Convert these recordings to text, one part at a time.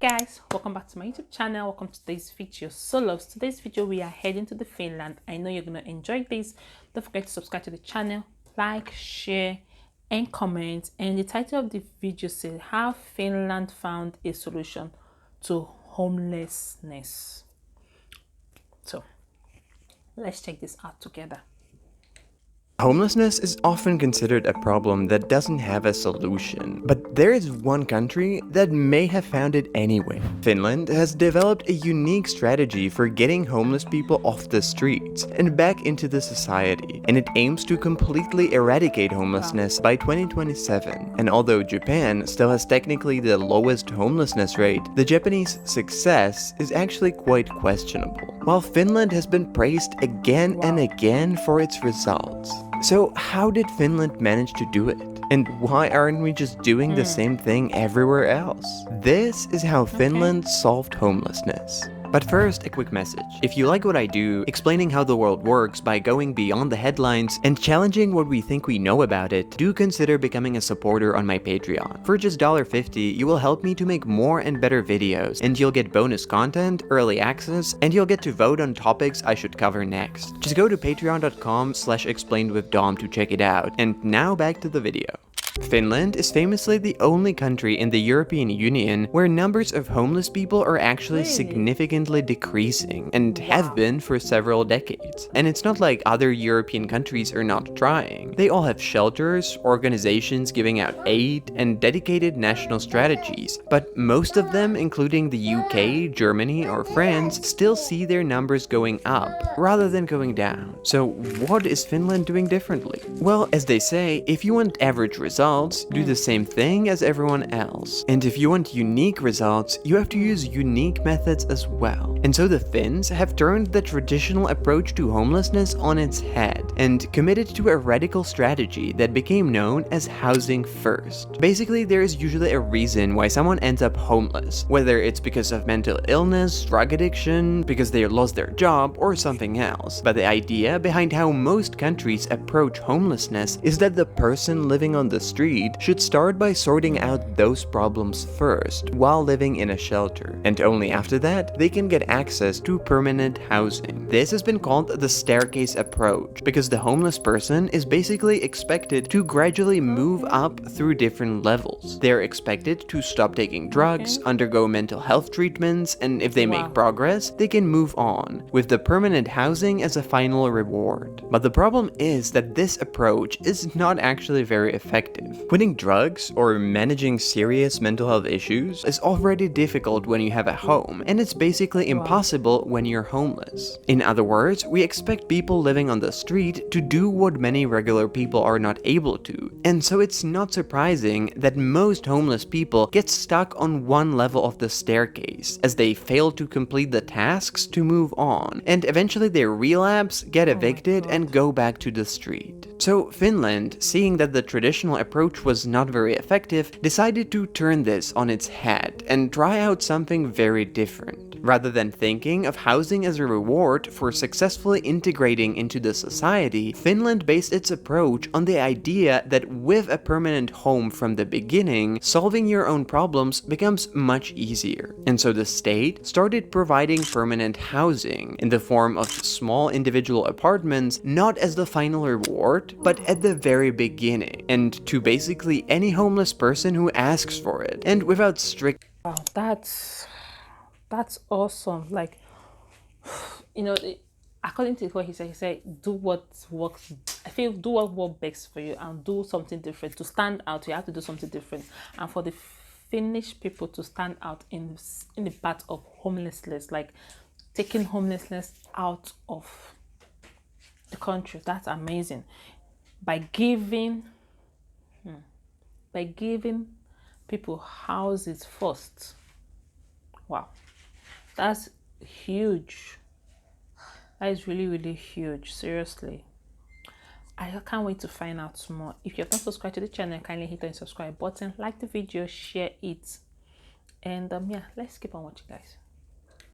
Guys, welcome back to my YouTube channel. Welcome to today's video. So loves, today's video we are heading to the Finland. I know you're gonna enjoy this. Don't forget to subscribe to the channel, like, share and comment. And the title of the video says how Finland found a solution to homelessness. So let's check this out together. Homelessness is often considered a problem that doesn't have a solution, but there is one country that may have found it anyway. Finland has developed a unique strategy for getting homeless people off the streets and back into the society, and it aims to completely eradicate homelessness by 2027. And although Japan still has technically the lowest homelessness rate, the Japanese success is actually quite questionable, while Finland has been praised again and again for its results. So how did Finland manage to do it? And why aren't we just doing the same thing everywhere else? This is how Finland solved homelessness. But first, a quick message. If you like what I do, explaining how the world works by going beyond the headlines and challenging what we think we know about it, do consider becoming a supporter on my Patreon. For just $1.50, you will help me to make more and better videos, and you'll get bonus content, early access, and you'll get to vote on topics I should cover next. Just go to patreon.com/explainedwithdom to check it out. And now back to the video. Finland is famously the only country in the European Union where numbers of homeless people are actually significantly decreasing, and have been for several decades. And it's not like other European countries are not trying. They all have shelters, organizations giving out aid, and dedicated national strategies, but most of them, including the UK, Germany, or France, still see their numbers going up rather than going down. So what is Finland doing differently? Well, as they say, if you want average results, do the same thing as everyone else. And if you want unique results, you have to use unique methods as well. And so the Finns have turned the traditional approach to homelessness on its head and committed to a radical strategy that became known as housing first. Basically, there is usually a reason why someone ends up homeless, whether it's because of mental illness, drug addiction, because they lost their job, or something else. But the idea behind how most countries approach homelessness is that the person living on the street should start by sorting out those problems first while living in a shelter, and only after that they can get access to permanent housing. This has been called the staircase approach because the homeless person is basically expected to gradually move up through different levels. They're expected to stop taking drugs, undergo mental health treatments, and if they make progress, they can move on, with the permanent housing as a final reward. But the problem is that this approach is not actually very effective. Quitting drugs or managing serious mental health issues is already difficult when you have a home, and it's basically impossible when you're homeless. In other words, we expect people living on the street to do what many regular people are not able to, and so it's not surprising that most homeless people get stuck on one level of the staircase, as they fail to complete the tasks to move on, and eventually they relapse, get evicted, and go back to the street. So Finland, seeing that the traditional approach was not very effective, decided to turn this on its head and try out something very different. Rather than thinking of housing as a reward for successfully integrating into the society, Finland based its approach on the idea that with a permanent home from the beginning, solving your own problems becomes much easier. And so the state started providing permanent housing in the form of small individual apartments, not as the final reward, but at the very beginning, and to basically any homeless person who asks for it, and without strict. Wow, that's awesome. Like, you know, according to what he said, do what works. I feel do what works best for you and do something different. To stand out, you have to do something different. And for the Finnish people to stand out in the part of homelessness, like taking homelessness out of the country, that's amazing. By giving people houses first. Wow, that's huge. That is really, really huge. Seriously, I can't wait to find out more. If you have not subscribed to the channel, kindly hit the subscribe button, like the video, share it, and yeah, let's keep on watching, guys.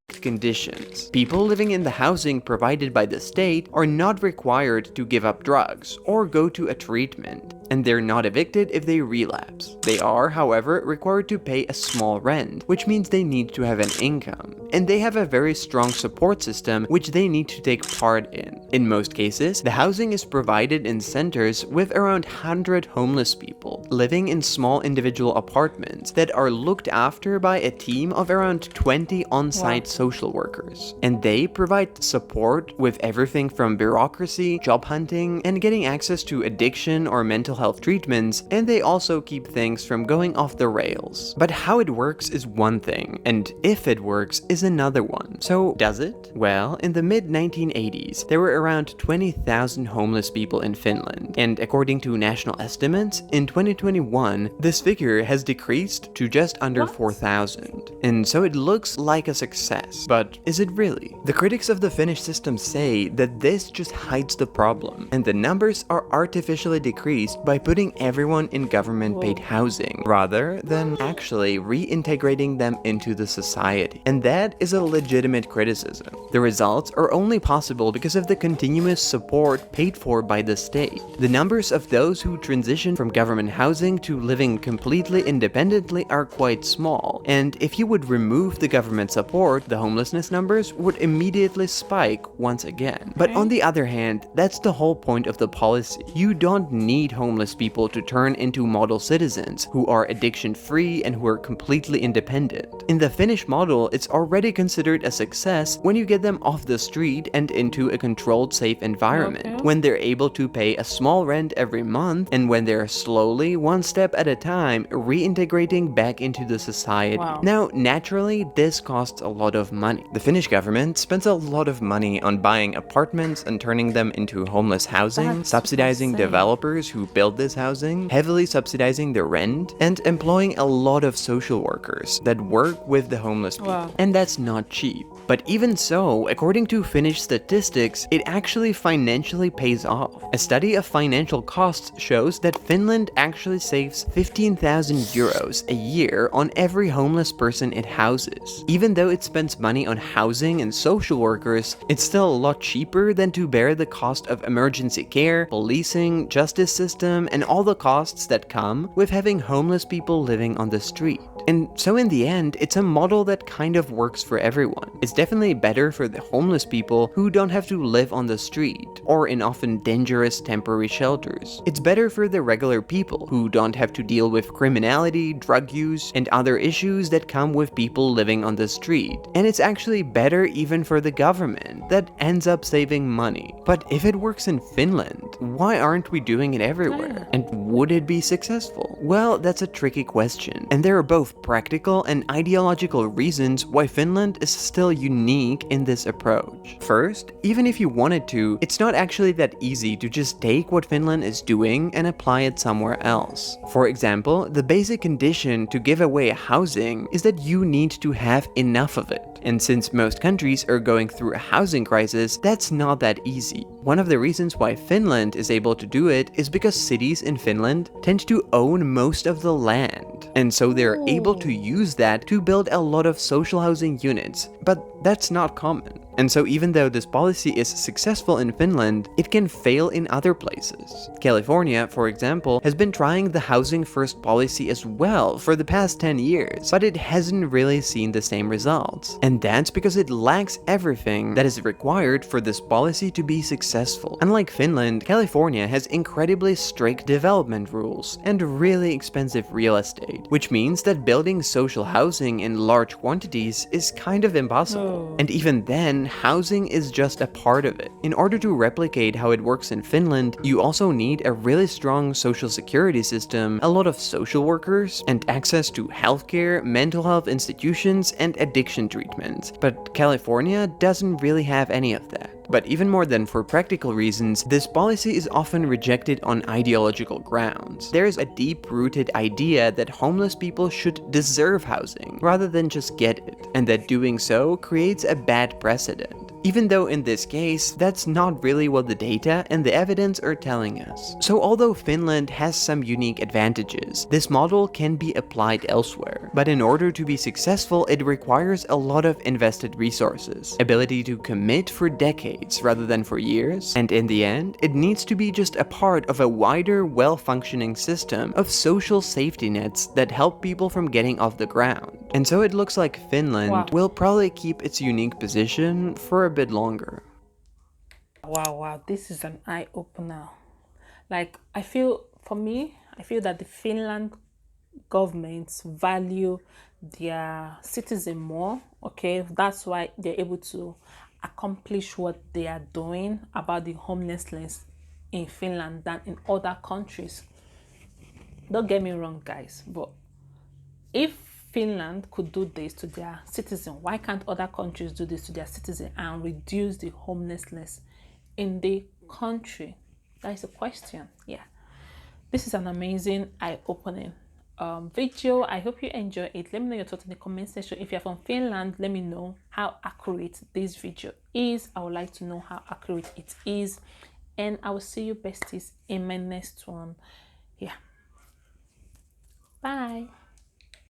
conditions. People living in the housing provided by the state are not required to give up drugs or go to a treatment, and they're not evicted if they relapse. They are, however, required to pay a small rent, which means they need to have an income, and they have a very strong support system which they need to take part in. In most cases, the housing is provided in centers with around 100 homeless people living in small individual apartments that are looked after by a team of around 20 on-site social workers. And they provide support with everything from bureaucracy, job hunting, and getting access to addiction or mental health treatments, and they also keep things from going off the rails. But how it works is one thing, and if it works is another one. So, does it? Well, in the mid-1980s, there were around 20,000 homeless people in Finland, and according to national estimates, in 2021, this figure has decreased to just under 4,000. And so it looks like a success, but is it really? The critics of the Finnish system say that this just hides the problem, and the numbers are artificially decreased by putting everyone in government-paid housing, rather than actually reintegrating them into the society. And that is a legitimate criticism. The results are only possible because of the continuous support paid for by the state. The numbers of those who transition from government housing to living completely independently are quite small, and if you would remove the government support, the homelessness numbers would immediately spike once again. But on the other hand, that's the whole point of the policy. You don't need homeless people to turn into model citizens who are addiction-free and who are completely independent. In the Finnish model, it's already considered a success when you get them off the street and into a controlled, safe environment, when they're able to pay a small rent every month, and when they're slowly, one step at a time, reintegrating back into the society. Now, naturally, this costs a lot of money. The Finnish government spends a lot of money on buying apartments and turning them into homeless housing, subsidizing developers who build this housing, heavily subsidizing the rent, and employing a lot of social workers that work with the homeless people. And that's not cheap. But even so, according to Finnish statistics, it actually financially pays off. A study of financial costs shows that Finland actually saves 15,000 euros a year on every homeless person it houses. Even though it spends money on housing and social workers, it's still a lot cheaper than to bear the cost of emergency care, policing, justice system, and all the costs that come with having homeless people living on the street. And so in the end, it's a model that kind of works for everyone. It's definitely better for the homeless people who don't have to live on the street or in often dangerous temporary shelters. It's better for the regular people who don't have to deal with criminality, drug use, and other issues that come with people living on the street. And it's actually better even for the government that ends up saving money. But if it works in Finland, why aren't we doing it everywhere? And would it be successful? Well, that's a tricky question, and there are both practical and ideological reasons why Finland is still unique in this approach. First, even if you wanted to, it's not actually that easy to just take what Finland is doing and apply it somewhere else. For example, the basic condition to give away housing is that you need to have enough of it. And since most countries are going through a housing crisis, that's not that easy. One of the reasons why Finland is able to do it is because cities in Finland tend to own most of the land. And so they're able to use that to build a lot of social housing units. But that's not common. And so even though this policy is successful in Finland, it can fail in other places. California, for example, has been trying the housing first policy as well for the past 10 years, but it hasn't really seen the same results. And that's because it lacks everything that is required for this policy to be successful. Unlike Finland, California has incredibly strict development rules and really expensive real estate, which means that building social housing in large quantities is kind of impossible. And even then, housing is just a part of it. In order to replicate how it works in Finland, you also need a really strong social security system, a lot of social workers, and access to healthcare, mental health institutions, and addiction treatments. But California doesn't really have any of that. But even more than for practical reasons, this policy is often rejected on ideological grounds. There is a deep-rooted idea that homeless people should deserve housing, rather than just get it, and that doing so creates a bad precedent. Even though in this case, that's not really what the data and the evidence are telling us. So although Finland has some unique advantages, this model can be applied elsewhere. But in order to be successful, it requires a lot of invested resources, ability to commit for decades rather than for years, and in the end, it needs to be just a part of a wider, well-functioning system of social safety nets that help people from getting off the ground. And so it looks like Finland will probably keep its unique position for a bit longer. Wow, this is an eye-opener. Like, for me, I feel that the Finland governments value their citizen more. Okay, that's why they're able to accomplish what they are doing about the homelessness in Finland than in other countries. Don't get me wrong, guys, but if Finland could do this to their citizen, why can't other countries do this to their citizen and reduce the homelessness in the country? That is a question. Yeah, this is an amazing eye-opening video. I hope you enjoy it. Let me know your thoughts in the comment section. If you're from Finland, let me know how accurate this video is. I would like to know how accurate it is, and I will see you besties in my next one. Yeah, bye.